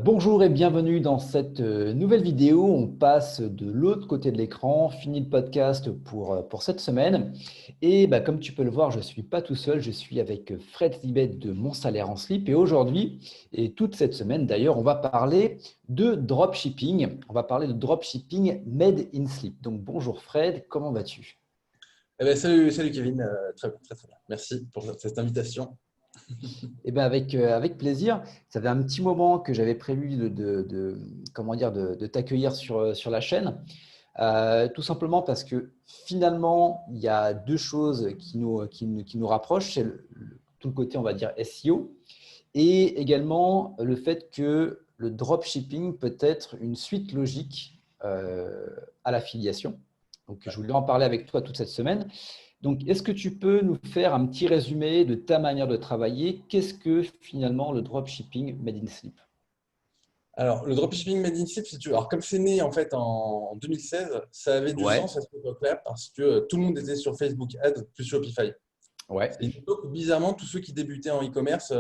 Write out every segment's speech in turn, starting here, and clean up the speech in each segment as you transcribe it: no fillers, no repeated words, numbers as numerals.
Bonjour et bienvenue dans cette nouvelle vidéo. On passe de l'autre côté de l'écran. Fini le podcast pour cette semaine. Et comme tu peux le voir, je ne suis pas tout seul. Je suis avec Fred Libet de Mon Salaire en Slip. Et aujourd'hui, et toute cette semaine d'ailleurs, on va parler de dropshipping. On va parler de dropshipping made in slip. Donc bonjour Fred, comment vas-tu? Salut Kevin. Très, très, très bien. Merci pour cette invitation. Eh bien, avec plaisir. Ça fait un petit moment que j'avais prévu comment dire, de t'accueillir sur la chaîne. Tout simplement parce que finalement, il y a deux choses qui nous rapprochent. C'est tout le côté, on va dire, SEO et également le fait que le dropshipping peut être une suite logique à l'affiliation. Donc, je voulais en parler avec toi toute cette semaine. Donc, est-ce que tu peux nous faire un petit résumé de ta manière de travailler? Qu'est-ce que finalement le dropshipping made in slip? Alors, le dropshipping made in Slip, si tu veux. Alors, comme c'est né en fait en 2016, ça avait du Ouais, sens à cette époque-là parce que tout le monde était sur Facebook Ads plus Shopify. ouais, C'est une époque où, bizarrement, tous ceux qui débutaient en e-commerce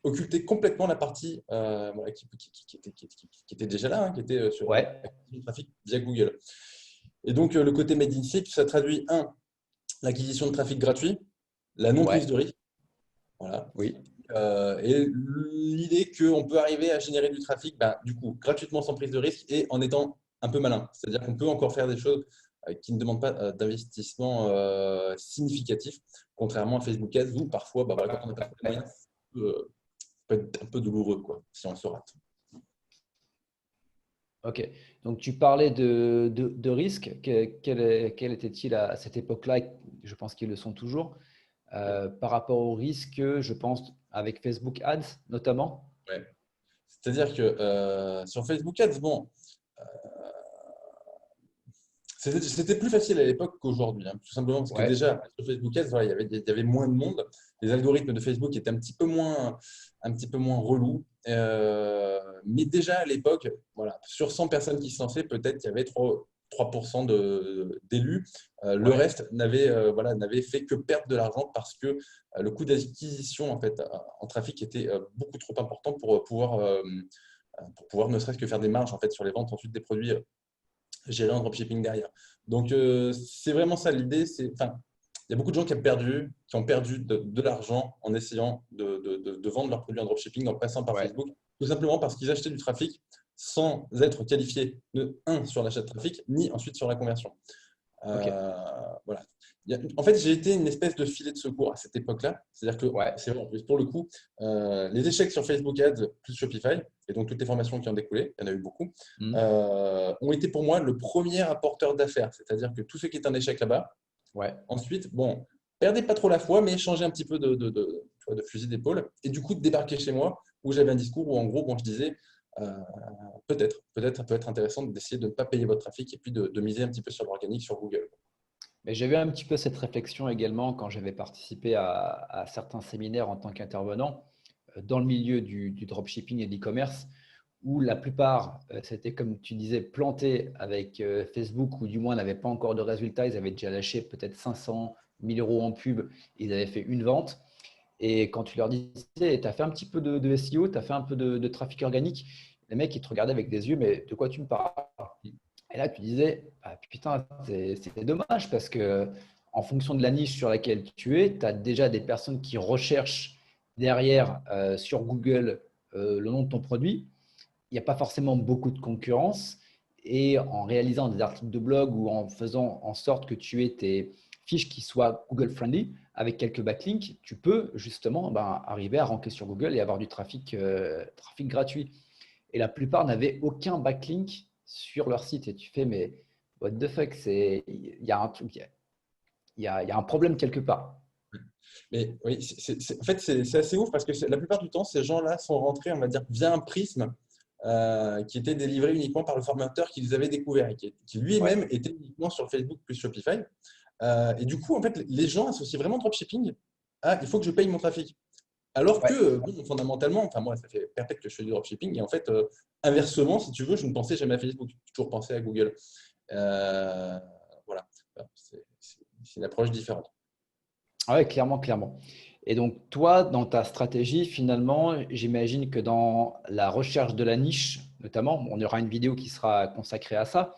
occultaient complètement la partie voilà, qui était déjà là, hein, qui était sur ouais, l'acquisition de trafic via Google. Et donc, le côté made in Slip, ça traduit, l'acquisition de trafic gratuit, la non-prise ouais, de risque. Voilà. oui. Et l'idée qu'on peut arriver à générer du trafic, du coup, gratuitement sans prise de risque et en étant un peu malin. C'est-à-dire qu'on peut encore faire des choses qui ne demandent pas d'investissement significatif, contrairement à Facebook Ads où parfois, voilà, quand on n'a pas les moyens, ça peut être un peu douloureux quoi, si on se rate. Ok. Donc, tu parlais de risque. Quel était-il à cette époque-là? Je pense qu'ils le sont toujours. Par rapport au risque, je pense, avec Facebook Ads notamment. Ouais. C'est-à-dire que sur Facebook Ads, bon, c'était plus facile à l'époque qu'aujourd'hui, hein, tout simplement parce que Ouais, déjà, sur Facebook Ads, voilà, il y avait moins de monde. Les algorithmes de Facebook étaient un petit peu moins relous. Mais déjà à l'époque, voilà, sur 100 personnes qui se lançaient, peut-être qu'il y avait 3% d'élus. Le ouais, reste voilà, n'avait fait que perdre de l'argent parce que le coût d'acquisition en fait, en trafic était beaucoup trop important pour pouvoir ne serait-ce que faire des marges en fait, sur les ventes ensuite des produits gérer un dropshipping derrière. Donc, c'est vraiment ça l'idée. Enfin, il y a beaucoup de gens qui ont perdu de l'argent en essayant de vendre leurs produits en dropshipping en passant par ouais. Facebook, tout simplement parce qu'ils achetaient du trafic sans être qualifiés, sur l'achat de trafic, ni ensuite sur la conversion. Ok. Voilà. En fait, j'ai été une espèce de filet de secours à cette époque-là. C'est-à-dire que Ouais. c'est vrai, en plus, pour le coup, les échecs sur Facebook Ads plus Shopify, et donc toutes les formations qui en découlaient, il y en a eu beaucoup, Hmm. ont été pour moi le premier apporteur d'affaires. C'est-à-dire que tout ce qui est un échec là-bas, Ouais. ensuite, bon, perdez pas trop la foi, mais changez un petit peu tu vois, de fusil d'épaule. Et du coup, de débarquer chez moi, où j'avais un discours où en gros, bon, je disais, euh, peut-être, ça peut être intéressant d'essayer de ne pas payer votre trafic et puis de miser un petit peu sur l'organique, sur Google. Mais j'ai eu un petit peu cette réflexion également quand j'avais participé à certains séminaires en tant qu'intervenant dans le milieu du dropshipping et de l'e-commerce, où la plupart c'était comme tu disais planté avec Facebook, ou du moins n'avaient pas encore de résultats. Ils avaient déjà lâché peut-être 500 1000 euros en pub, ils avaient fait une vente. Et quand tu leur disais, tu as fait un petit peu de SEO, tu as fait un peu de trafic organique, les mecs ils te regardaient avec des yeux, mais de quoi tu me parles? Et là, tu disais, ah, putain, c'est dommage parce que en fonction de la niche sur laquelle tu es, tu as déjà des personnes qui recherchent derrière sur Google le nom de ton produit. Il n'y a pas forcément beaucoup de concurrence. Et en réalisant des articles de blog ou en faisant en sorte que tu aies tes fiches qui soient Google friendly avec quelques backlinks, tu peux justement arriver à ranker sur Google et avoir du trafic gratuit. Et la plupart n'avaient aucun backlink sur leur site. Et tu fais, mais what the fuck, il y a un truc, il y a un problème quelque part. Mais oui, en fait, c'est assez ouf parce que la plupart du temps, ces gens-là sont rentrés, on va dire, via un prisme qui était délivré uniquement par le formateur qu'ils avaient découvert et qui Ouais, lui-même était uniquement sur Facebook plus Shopify. Et du coup, en fait, les gens associent vraiment dropshipping à il faut que je paye mon trafic. Alors que, ouais. bon, fondamentalement, enfin, moi, ça fait perpète que je fais du dropshipping et en fait, inversement, si tu veux, je ne pensais jamais à Facebook, j'ai toujours pensé à Google. Euh, voilà, c'est une approche différente. Ah ouais, clairement, clairement. Et donc, toi, dans ta stratégie, finalement, j'imagine que dans la recherche de la niche, notamment, on y aura une vidéo qui sera consacrée à ça.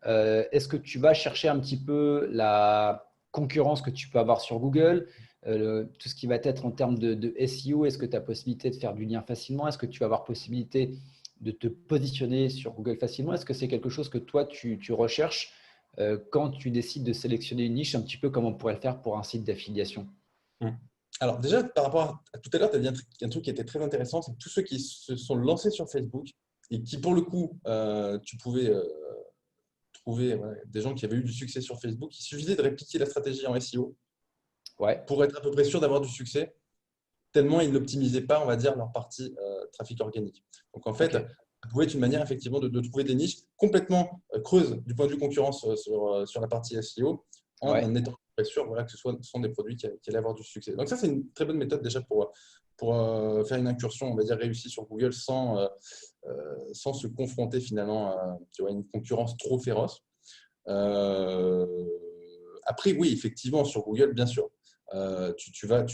Est-ce que tu vas chercher un petit peu la concurrence que tu peux avoir sur Google, tout ce qui va être en termes de SEO? Est-ce que tu as possibilité de faire du lien facilement? Est-ce que tu vas avoir possibilité de te positionner sur Google facilement? Est-ce que c'est quelque chose que toi, tu recherches quand tu décides de sélectionner une niche, un petit peu comme on pourrait le faire pour un site d'affiliation? Mm. Alors déjà, par rapport à tout à l'heure, tu as dit un truc qui était très intéressant, c'est que tous ceux qui se sont lancés sur Facebook et qui, pour le coup, tu pouvais trouver voilà, des gens qui avaient eu du succès sur Facebook, il suffisait de répliquer la stratégie en SEO Ouais, pour être à peu près sûr d'avoir du succès, tellement ils n'optimisaient pas, on va dire, leur partie trafic organique. Donc en fait, ok. ça pouvait être une manière effectivement de trouver des niches complètement creuses du point de vue concurrence sur la partie SEO Ouais, en étant très sûr voilà, que ce sont des produits qui allaient avoir du succès. Donc ça, c'est une très bonne méthode déjà pour faire une incursion, on va dire, réussie sur Google sans se confronter finalement tu vois, à une concurrence trop féroce. Euh, Après, oui, effectivement, sur Google, bien sûr, tu vas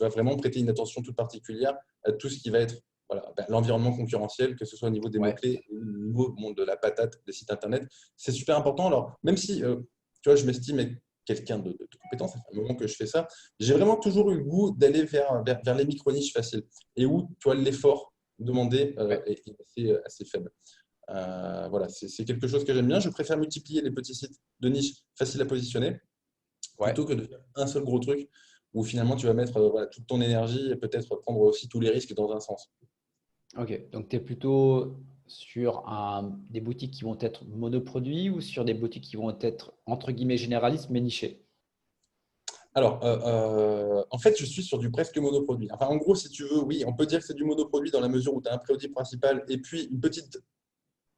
vraiment prêter une attention toute particulière à tout ce qui va être voilà, l'environnement concurrentiel, que ce soit au niveau des ouais. mots-clés, au niveau de la patate des sites Internet. C'est super important. Alors, même si tu vois, je m'estime être quelqu'un de compétent, ça fait un moment que je fais ça, j'ai vraiment toujours eu le goût d'aller vers les micro-niches faciles et où tu vois, l'effort demandé Ouais, est assez faible. Voilà, c'est quelque chose que j'aime bien. Je préfère multiplier les petits sites de niche faciles à positionner ouais. plutôt que de faire un seul gros truc où finalement tu vas mettre voilà, toute ton énergie et peut-être prendre aussi tous les risques dans un sens. Ok. Donc, tu es plutôt sur des boutiques qui vont être monoproduits ou sur des boutiques qui vont être entre guillemets généralistes mais nichées? Alors, en fait, je suis sur du presque monoproduit. Enfin, en gros, si tu veux, oui, on peut dire que c'est du monoproduit dans la mesure où tu as un produit principal et puis une petite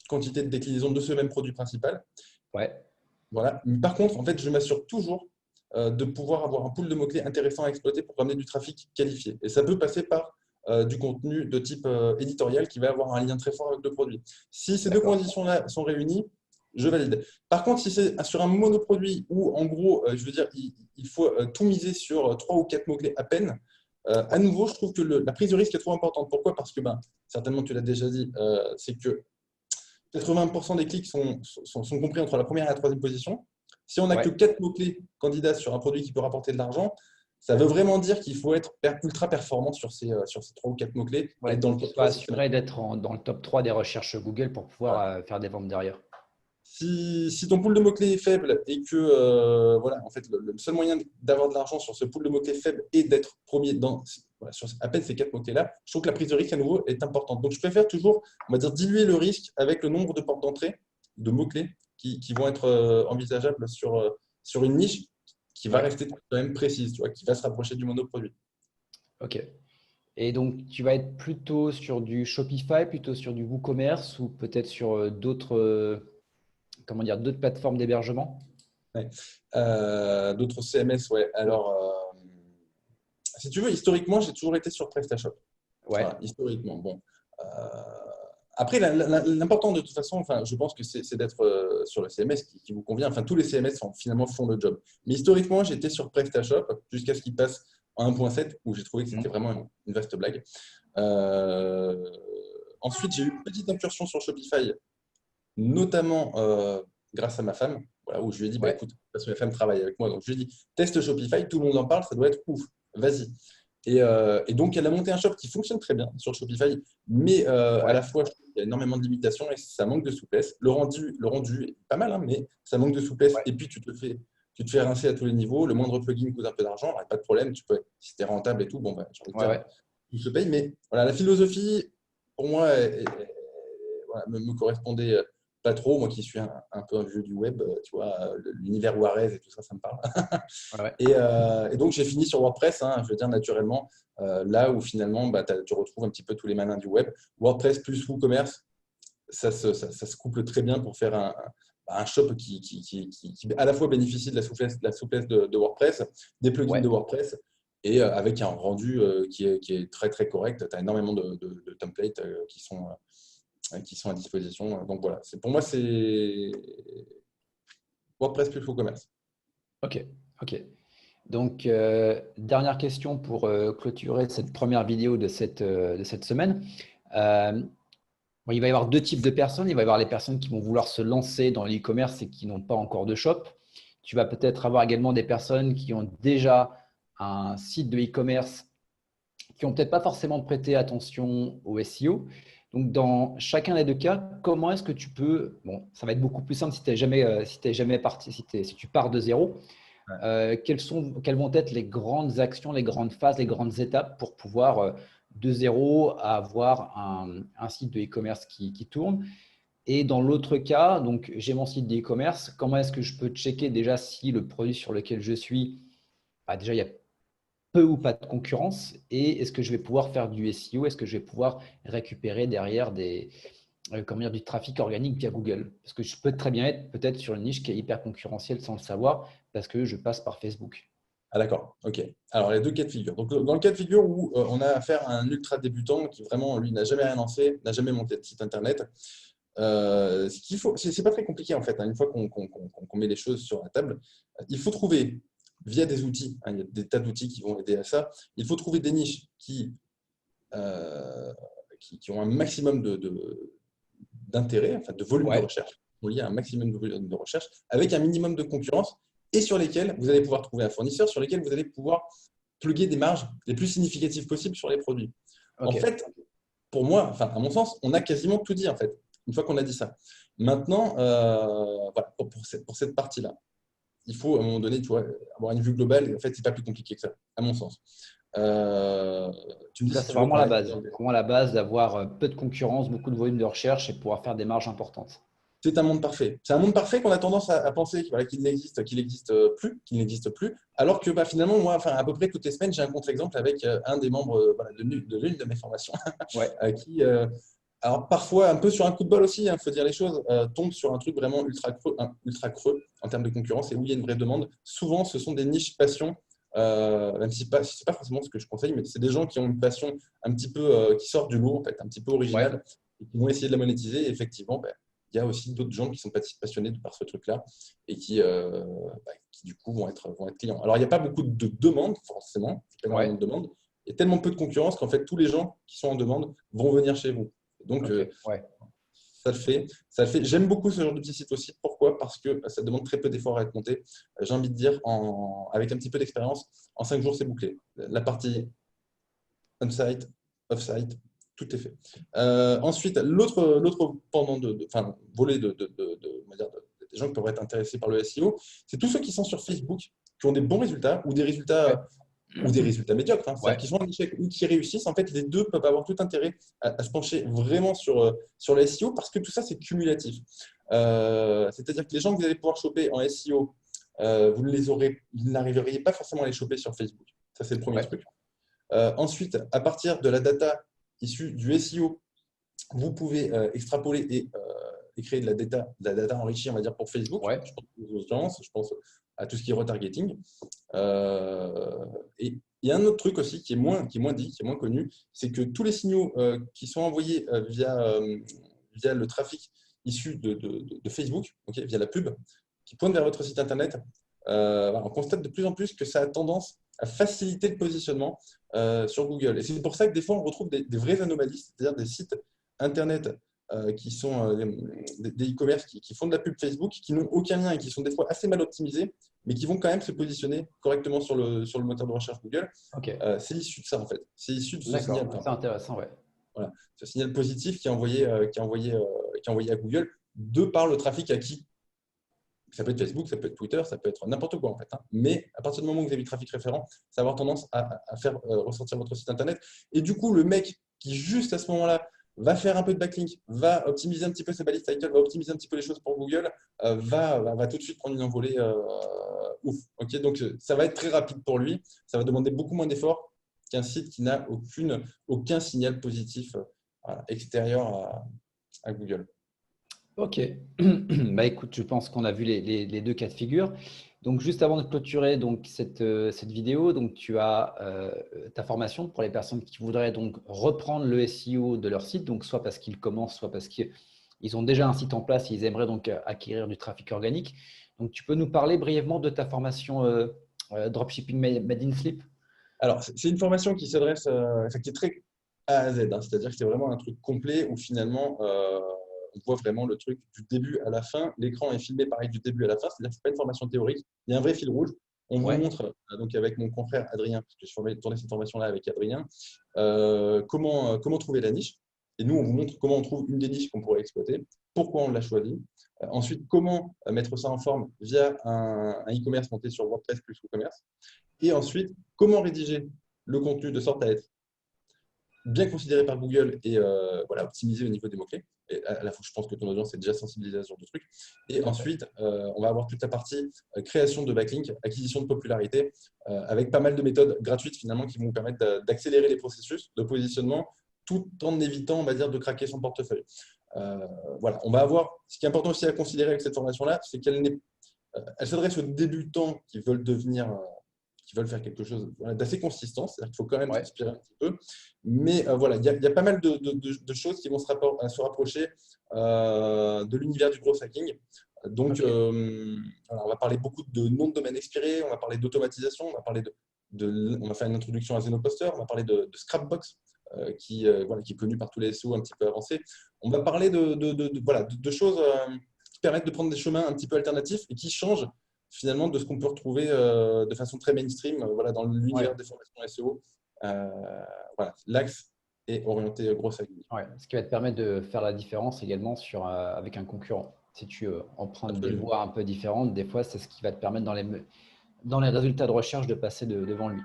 quantité de déclinaison de ce même produit principal. Ouais, Voilà. Par contre, en fait, je m'assure toujours de pouvoir avoir un pool de mots-clés intéressant à exploiter pour ramener du trafic qualifié. Et ça peut passer par du contenu de type éditorial qui va avoir un lien très fort avec le produit. Si ces deux d'accord. conditions-là sont réunies, je valide. Par contre, si c'est sur un monoproduit où, en gros, je veux dire, il faut tout miser sur trois ou quatre mots-clés à peine, à nouveau, je trouve que la prise de risque est trop importante. Pourquoi? Parce que, ben, certainement, tu l'as déjà dit, c'est que 80% des clics sont compris entre la première et la troisième position. Si on n'a que Ouais. 4 mots-clés candidats sur un produit qui peut rapporter de l'argent, ça veut vraiment dire qu'il faut être ultra performant sur ces 3 ou 4 mots-clés et Ouais, être il dans faut le qu'il top soit 3 systématiquement. assuré d'être dans le top 3 des recherches Google pour pouvoir Voilà. faire des ventes derrière. Si ton pool de mots-clés est faible et que voilà, en fait, le seul moyen d'avoir de l'argent sur ce pool de mots-clés faible est d'être premier voilà, sur à peine ces 4 mots-clés-là, je trouve que la prise de risque à nouveau est importante. Donc je préfère toujours, on va dire, diluer le risque avec le nombre de portes d'entrée de mots-clés qui vont être envisageables sur une niche qui va Ouais, rester quand même précise, tu vois, qui va se rapprocher du monoproduit. ok. Et donc, tu vas être plutôt sur du Shopify, plutôt sur du WooCommerce ou peut-être sur d'autres comment dire, d'autres plateformes d'hébergement? Ouais. D'autres CMS, ouais. Alors, si tu veux, historiquement, j'ai toujours été sur PrestaShop. Ouais, Voilà, historiquement. Bon. Euh, Après, l'important de toute façon, enfin, je pense que c'est d'être sur le CMS qui vous convient. Enfin, tous les CMS finalement font le job. Mais historiquement, j'étais sur PrestaShop jusqu'à ce qu'il passe en 1.7 où j'ai trouvé que c'était mhm, vraiment une vaste blague. Euh, Ensuite, j'ai eu une petite incursion sur Shopify, notamment grâce à ma femme, voilà, où je lui ai dit, bah, ouais, écoute, parce que ma femme travaille avec moi, donc je lui ai dit, teste Shopify, tout le monde en parle, ça doit être ouf, vas-y. Et donc, elle a monté un shop qui fonctionne très bien sur Shopify, mais à ouais, la fois, je trouve qu'il y a énormément de limitations et ça manque de souplesse. Le rendu est pas mal, hein, mais ça manque de souplesse. ouais, Et puis, tu te fais rincer à tous les niveaux. Le moindre plugin coûte un peu d'argent, alors, pas de problème. Si tu es rentable et tout, bon, bah, j'ai envie de ouais, dire, ouais. tout se paye. Mais voilà, la philosophie, pour moi, voilà, me correspondait pas trop. Moi qui suis un peu un vieux du web, tu vois, l'univers Juarez et tout ça, ça me parle. Ouais, ouais. Et donc, j'ai fini sur WordPress, hein, je veux dire naturellement, là où finalement, bah, tu retrouves un petit peu tous les malins du web. WordPress plus WooCommerce, ça se couple très bien pour faire un shop qui à la fois bénéficie de la souplesse de WordPress, des plugins de Ouais. WordPress, et avec un rendu qui est très très correct. Tu as énormément de templates qui sont à disposition. Donc voilà, pour moi, c'est WordPress plus WooCommerce. Ok, ok. Donc, dernière question pour clôturer cette première vidéo de cette semaine. Euh, bon, il va y avoir deux types de personnes. Il va y avoir les personnes qui vont vouloir se lancer dans l'e-commerce et qui n'ont pas encore de shop. Tu vas peut-être avoir également des personnes qui ont déjà un site de e-commerce, qui n'ont peut-être pas forcément prêté attention au SEO. Donc, dans chacun des deux cas, comment est-ce que tu peux, bon, ça va être beaucoup plus simple si tu n'es jamais, jamais parti, si tu pars de zéro, Ouais. quelles vont être les grandes actions, les grandes phases, les grandes étapes pour pouvoir de zéro avoir un site de e-commerce qui tourne. Et dans l'autre cas, donc j'ai mon site d'e-commerce, comment est-ce que je peux checker déjà si le produit sur lequel je suis, bah, déjà il y a peu ou pas de concurrence, et est-ce que je vais pouvoir faire du SEO, est-ce que je vais pouvoir récupérer derrière comment dire, du trafic organique via Google. Parce que je peux très bien être peut-être sur une niche qui est hyper concurrentielle sans le savoir, parce que je passe par Facebook. Ah d'accord, ok. Alors les deux cas de figure. Donc dans le cas de figure où on a affaire à un ultra débutant qui vraiment, lui, n'a jamais rien lancé, n'a jamais monté de site internet, ce qu'il faut, c'est pas très compliqué en fait, hein, une fois qu'on met les choses sur la table, il faut trouver via des outils, hein, il y a des tas d'outils qui vont aider à ça, il faut trouver des niches euh, qui ont un maximum d'intérêt, enfin de volume de Ouais, recherche, lié à un maximum de volume de recherche, avec un minimum de concurrence, et sur lesquels vous allez pouvoir trouver un fournisseur, sur lesquels vous allez pouvoir plugger des marges les plus significatives possibles sur les produits. En ok. fait, pour moi, enfin à mon sens, on a quasiment tout dit en fait, une fois qu'on a dit ça. Maintenant, voilà, pour cette partie-là, il faut à un moment donné, tu vois, avoir une vue globale, et en fait, c'est pas plus compliqué que ça, à mon sens. Euh, Tu me dis Ça, si c'est tu veux vraiment qu'on la aille. base. Vraiment la base d'avoir peu de concurrence, beaucoup de volume de recherche et pouvoir faire des marges importantes. C'est un monde parfait. C'est un monde parfait qu'on a tendance à penser voilà, qu'il n'existe plus, alors que bah, finalement, moi, enfin, à peu près toutes les semaines, j'ai un contre-exemple avec un des membres voilà, de l'une de mes formations Ouais, qui, alors parfois un peu sur un coup de bol aussi, il faut dire les choses, tombe sur un truc vraiment ultra creux en termes de concurrence et où il y a une vraie demande. Souvent, ce sont des niches passion, même si c'est pas forcément ce que je conseille, mais c'est des gens qui ont une passion un petit peu qui sort du lot, en fait, un petit peu ouais, originale, et qui vont essayer de la monétiser. Et effectivement, ben, il y a aussi d'autres gens qui sont passionnés par ce truc-là et qui, du coup vont être clients. Alors, il n'y a pas beaucoup de demandes, forcément, pas énormément ouais. de demandes. Il y a tellement peu de concurrence qu'en fait, tous les gens qui sont en demande vont venir chez vous. Donc, Ok, ouais. ça le fait. Ça le fait. J'aime beaucoup ce genre de petit site aussi. Pourquoi? Parce que ça demande très peu d'efforts à être monté. J'ai envie de dire, avec un petit peu d'expérience, en 5 jours, c'est bouclé. La partie on-site, off-site, tout est fait. Ensuite, l'autre pendant enfin, volet on va dire des gens qui peuvent être intéressés par le SEO, c'est tous ceux qui sont sur Facebook, qui ont des bons résultats Ouais. ou des résultats médiocres, hein, c'est-à-dire Ouais. qu'ils sont en échec ou qui réussissent. En fait, les deux peuvent avoir tout intérêt à se pencher vraiment sur le SEO parce que tout ça, c'est cumulatif. C'est-à-dire que les gens que vous allez pouvoir choper en SEO, vous n'arriveriez pas forcément à les choper sur Facebook. Ça, c'est le premier Ouais. truc. Ensuite, à partir de la data issue du SEO, vous pouvez extrapoler et créer de la data enrichie, on va dire, pour Facebook. Ouais. Je pense aux audiences, je pense à tout ce qui est retargeting. Et il y a un autre truc aussi qui est moins dit, qui est moins connu, c'est que tous les signaux qui sont envoyés via le trafic issu de Facebook, okay, via la pub, qui pointent vers votre site internet, on constate de plus en plus que ça a tendance à faciliter le positionnement sur Google. Et c'est pour ça que des fois, on retrouve des vraies anomalies, c'est-à-dire des sites internet qui sont des e-commerce qui font de la pub Facebook, qui n'ont aucun lien et qui sont des fois assez mal optimisés, mais qui vont quand même se positionner correctement sur le moteur de recherche Google. Ok. C'est issu de ça, en fait. C'est issu de ce signal. D'accord. C'est intéressant, ouais. Voilà. Ce signal positif qui est envoyé à Google de par le trafic acquis. Ça peut être Facebook, ça peut être Twitter, ça peut être n'importe quoi en fait, hein. Mais à partir du moment où vous avez du trafic référent, ça va avoir tendance à faire ressortir votre site internet. Et du coup, le mec qui juste à ce moment-là va faire un peu de backlink, va optimiser un petit peu ses balises title, va optimiser un petit peu les choses pour Google, va tout de suite prendre une envolée ouf. Okay, donc ça va être très rapide pour lui, ça va demander beaucoup moins d'efforts qu'un site qui n'a aucun signal positif voilà, extérieur à Google. Ok. Bah écoute, je pense qu'on a vu les deux cas de figure. Donc juste avant de clôturer donc cette vidéo, donc tu as ta formation pour les personnes qui voudraient donc reprendre le SEO de leur site, donc soit parce qu'ils commencent, soit parce qu'ils ont déjà un site en place et ils aimeraient donc acquérir du trafic organique. Donc tu peux nous parler brièvement de ta formation Dropshipping Made in Sleep? Alors, c'est une formation qui s'adresse, enfin, qui est très A à Z, hein. C'est-à-dire que c'est vraiment un truc complet où finalement, on voit vraiment le truc du début à la fin. L'écran est filmé pareil du début à la fin, c'est-à-dire que ce n'est pas une formation théorique. Il y a un vrai fil rouge. On vous Ouais. montre, donc avec mon confrère Adrien, parce que je tournais cette formation-là avec Adrien, comment trouver la niche. Et nous, on vous montre comment on trouve une des niches qu'on pourrait exploiter, pourquoi on l'a choisi. Ensuite, comment mettre ça en forme via un e-commerce monté sur WordPress plus WooCommerce. Et ensuite, comment rédiger le contenu de sorte à être bien considéré par Google et voilà, optimisé au niveau des mots-clés. Et à la fois, je pense que ton audience est déjà sensibilisée à ce genre de truc. Et Tout à fait. ensuite, on va avoir toute la partie création de backlinks, acquisition de popularité, avec pas mal de méthodes gratuites finalement qui vont vous permettre d'accélérer les processus de positionnement tout en évitant, on va dire, de craquer son portefeuille. Voilà, on va avoir. Ce qui est important aussi à considérer avec cette formation-là, c'est elle s'adresse aux débutants qui veulent faire quelque chose d'assez consistant, c'est-à-dire qu'il faut quand même Ouais. transpirer un petit peu. Mais voilà, il y a pas mal de choses qui vont se rapprocher de l'univers du gros hacking. Donc, Ok. on va parler beaucoup de noms de domaines expirés, on va parler d'automatisation, on va faire une introduction à Zenoposter, on va parler de Scrapbox, voilà, qui est connu par tous les SEO un petit peu avancés. On va parler voilà, de choses qui permettent de prendre des chemins un petit peu alternatifs et qui changent finalement de ce qu'on peut retrouver de façon très mainstream voilà, dans l'univers Ouais. des formations SEO. Voilà, l'axe est orienté gros hacking. Ouais. Ce qui va te permettre de faire la différence également avec un concurrent. Si tu empruntes des Absolument. voies un peu différentes, des fois, c'est ce qui va te permettre dans les résultats de recherche de passer devant lui.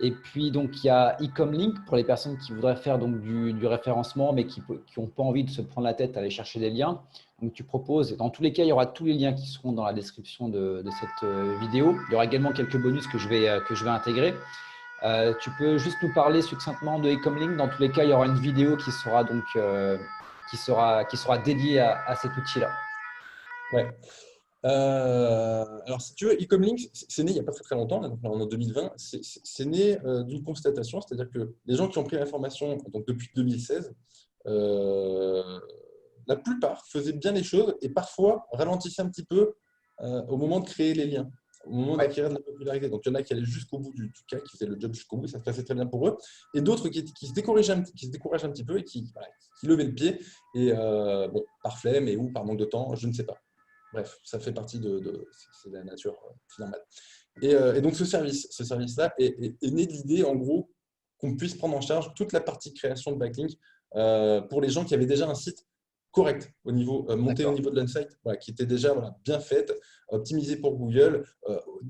Et puis, donc, il y a Ecomlink pour les personnes qui voudraient faire donc, du référencement, mais qui n'ont pas envie de se prendre la tête à aller chercher des liens. Donc, tu proposes, dans tous les cas, il y aura tous les liens qui seront dans la description de cette vidéo. Il y aura également quelques bonus que je vais intégrer. Tu peux juste nous parler succinctement de Ecomlink. Dans tous les cas, il y aura une vidéo qui sera, donc, qui sera dédiée à cet outil-là. Ouais. Alors, si tu veux, Ecomlink, c'est né il n'y a pas très très longtemps, là, donc là, on est en 2020. C'est né d'une constatation, c'est-à-dire que les gens qui ont pris l'information donc depuis 2016, la plupart faisaient bien les choses et parfois ralentissaient un petit peu au moment de créer les liens, au moment Ouais. d'acquérir de la popularité. Donc, il y en a qui allaient jusqu'au bout du cas, qui faisaient le job jusqu'au bout, ça se passait très bien pour eux, et d'autres qui se décourageaient un petit peu et voilà, qui levaient le pied, et bon, par flemme et ou par manque de temps, je ne sais pas. Bref, ça fait partie c'est la nature normale. Et donc, ce service-là est né de l'idée, en gros, qu'on puisse prendre en charge toute la partie création de backlink pour les gens qui avaient déjà un site correct monté au D'accord. niveau de l'on-site, voilà, qui était déjà voilà, bien faite, optimisé pour Google,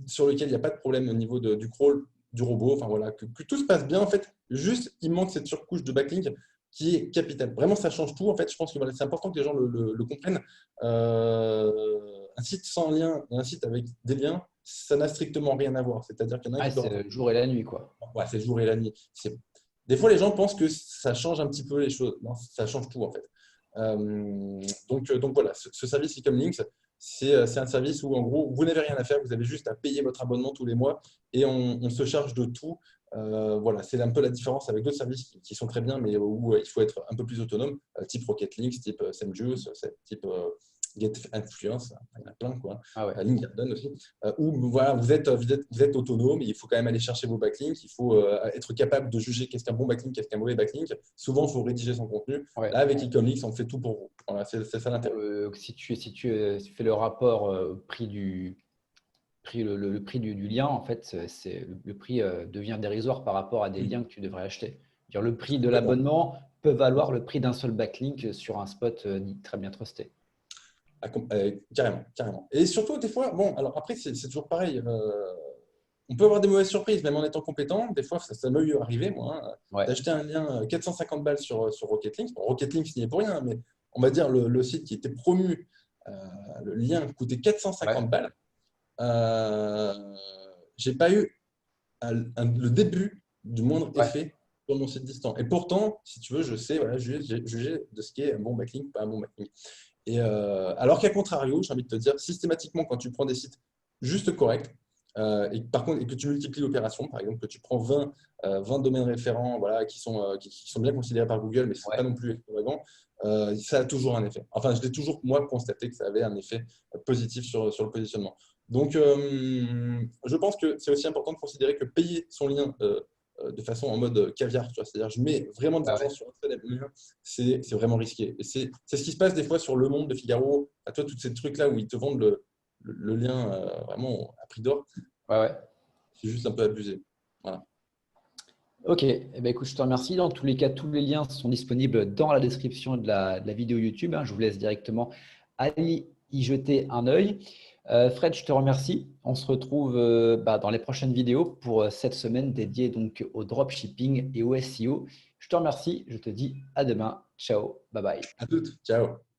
sur lequel il n'y a pas de problème au niveau du crawl du robot, enfin voilà, que tout se passe bien en fait. Juste, il manque cette surcouche de backlink qui est capitale. Vraiment, ça change tout. En fait, je pense que voilà, c'est important que les gens le comprennent. Un site sans lien et un site avec des liens, ça n'a strictement rien à voir. C'est-à-dire qu'il y en a un Ah, qui doit c'est le jour et la nuit, quoi. ouais, c'est le jour et la nuit. Des fois, les gens pensent que ça change un petit peu les choses. Non, ça change tout en fait. Donc voilà, ce service Ecomlinks, c'est un service où en gros, vous n'avez rien à faire, vous avez juste à payer votre abonnement tous les mois et on se charge de tout. Voilà, c'est un peu la différence avec d'autres services qui sont très bien, mais où il faut être un peu plus autonome, type Rocket Links, type SameJuice, type Get Influence, il y en a plein, quoi. Ah ouais. Linkgarden aussi, où voilà, vous êtes autonome, il faut quand même aller chercher vos backlinks, il faut être capable de juger qu'est-ce qu'un bon backlink, qu'est-ce qu'un mauvais backlink. Souvent, il faut rédiger son contenu. Ouais. Là, avec Ecomlinks, on fait tout pour vous. Voilà, c'est ça l'intérêt. Si tu fais le rapport le prix du lien, en fait, le prix devient dérisoire par rapport à des liens que tu devrais acheter. Dire, le prix de Complètement. l'abonnement peut valoir le prix d'un seul backlink sur un spot très bien trusté. Carrément, carrément. Et surtout, des fois, bon, alors après, c'est toujours pareil. On peut avoir des mauvaises surprises, même en étant compétent. Des fois, ça m'est arrivé, moi, Ouais, d'acheter un lien 450 balles sur Rocket Links. Bon, Rocket Links n'y est pour rien, mais on va dire le site qui était promu, le lien coûtait 450 ouais, balles. J'ai pas eu le début du moindre ouais. effet sur mon site distant. Et pourtant, si tu veux, je sais voilà, juger de ce qui est un bon backlink, pas un bon backlink. Et alors qu'à contrario, j'ai envie de te dire, systématiquement, quand tu prends des sites juste corrects, et par contre, et que tu multiplies l'opération, par exemple, que tu prends 20 domaines référents voilà, qui sont bien considérés par Google, mais ce n'est pas Ouais. non plus extravagant, ça a toujours un effet. Enfin, je l'ai toujours, moi, constaté que ça avait un effet positif sur le positionnement. Donc, je pense que c'est aussi important de considérer que payer son lien de façon en mode caviar, tu vois, c'est-à-dire je mets vraiment de Ouais, l'argent ouais. sur un seul lien, c'est vraiment risqué. Et c'est ce qui se passe des fois sur Le Monde de Figaro, à toi, tous ces trucs-là où ils te vendent le lien vraiment à prix d'or, Ouais, ouais. c'est juste un peu abusé. Voilà. Ok, eh ben, écoute, je te remercie. Dans tous les cas, tous les liens sont disponibles dans la description de la vidéo YouTube, hein. Je vous laisse directement aller y jeter un œil. Fred, je te remercie. On se retrouve dans les prochaines vidéos pour cette semaine dédiée donc au dropshipping et au SEO. Je te remercie. Je te dis à demain. Ciao, bye bye. À toutes. Ciao.